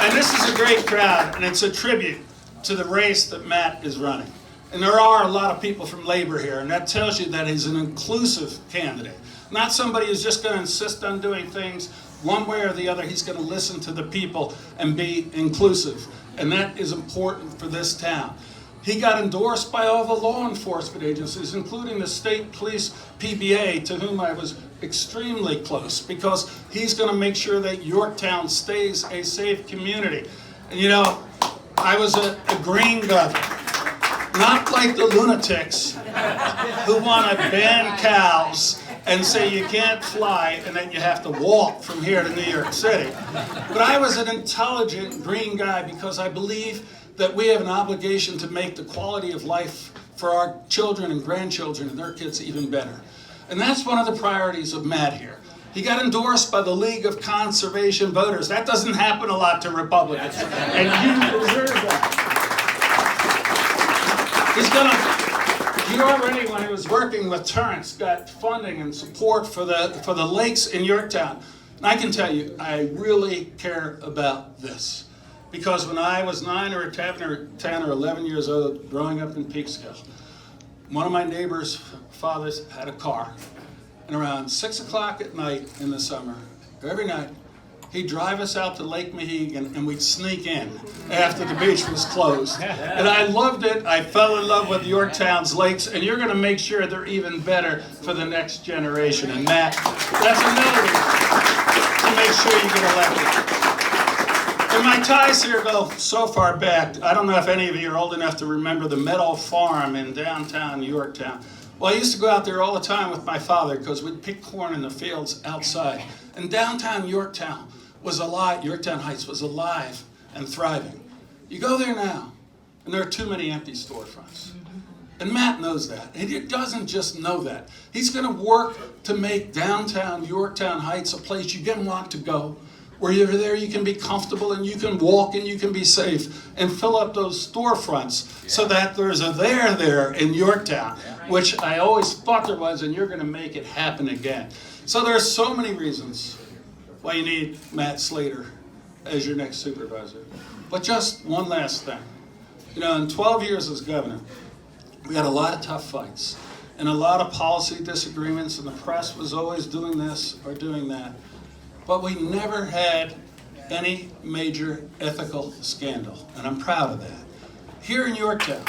And this is a great crowd, and it's a tribute to the race that Matt is running. And there are a lot of people from labor here, and that tells you that he's an inclusive candidate. Not somebody who's just going to insist on doing things one way or the other. He's going to listen to the people and be inclusive. And that is important for this town. He got endorsed by all the law enforcement agencies, including the state police PBA, to whom I was extremely close, because he's going to make sure that Yorktown stays a safe community. And you know, I was a green governor, not like the lunatics who want to ban cows and say you can't fly and then you have to walk from here to New York City. But I was an intelligent green guy because I believe that we have an obligation to make the quality of life for our children and grandchildren and their kids even better. And that's one of the priorities of Matt here. He got endorsed by the League of Conservation Voters. That doesn't happen a lot to Republicans. And you deserve that. He already, when he was working with Torrance, got funding and support for the lakes in Yorktown. And I can tell you, I really care about this. Because when I was 9 or 10 or 11 years old, growing up in Peekskill, one of my neighbor's fathers had a car. And around 6 o'clock at night in the summer, every night, he'd drive us out to Lake Mohegan and we'd sneak in after the beach was closed. And I loved it. I fell in love with Yorktown's lakes, and you're going to make sure they're even better for the next generation. And Matt, that's another reason to make sure you get elected. And my ties here go so far back. I don't know if any of you are old enough to remember the Meadow Farm in downtown Yorktown. Well, I used to go out there all the time with my father because we'd pick corn in the fields outside. And downtown Yorktown was alive. Yorktown Heights was alive and thriving. You go there now, and there are too many empty storefronts. And Matt knows that. And he doesn't just know that. He's going to work to make downtown Yorktown Heights a place you can want to go, where you're there, you can be comfortable and you can walk and you can be safe and fill up those storefronts so that there's a there in Yorktown, which I always thought there was, and you're going to make it happen again. So there are so many reasons why you need Matt Slater as your next supervisor. But just one last thing. You know, in 12 years as governor, we had a lot of tough fights and a lot of policy disagreements, and the press was always doing this or doing that. But we never had any major ethical scandal, and I'm proud of that. Here in Yorktown,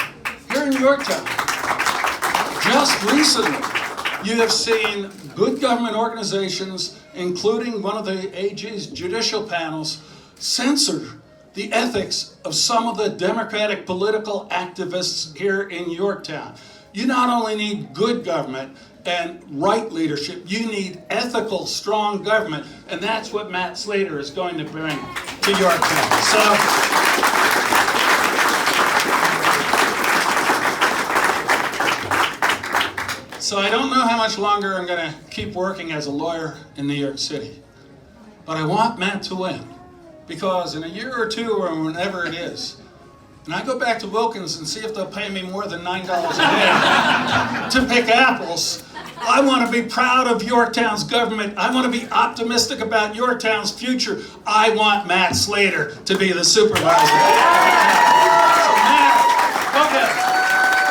just recently, you have seen good government organizations, including one of the AG's judicial panels, censor the ethics of some of the Democratic political activists here in Yorktown. You not only need good government and right leadership, you need ethical, strong government, and that's what Matt Slater is going to bring to Yorktown. So I don't know how much longer I'm going to keep working as a lawyer in New York City, but I want Matt to win, because in a year or two or whenever it is, and I go back to Wilkins and see if they'll pay me more than $9 a day to pick apples. I want to be proud of Yorktown's government. I want to be optimistic about Yorktown's future. I want Matt Slater to be the supervisor. So Matt, go ahead.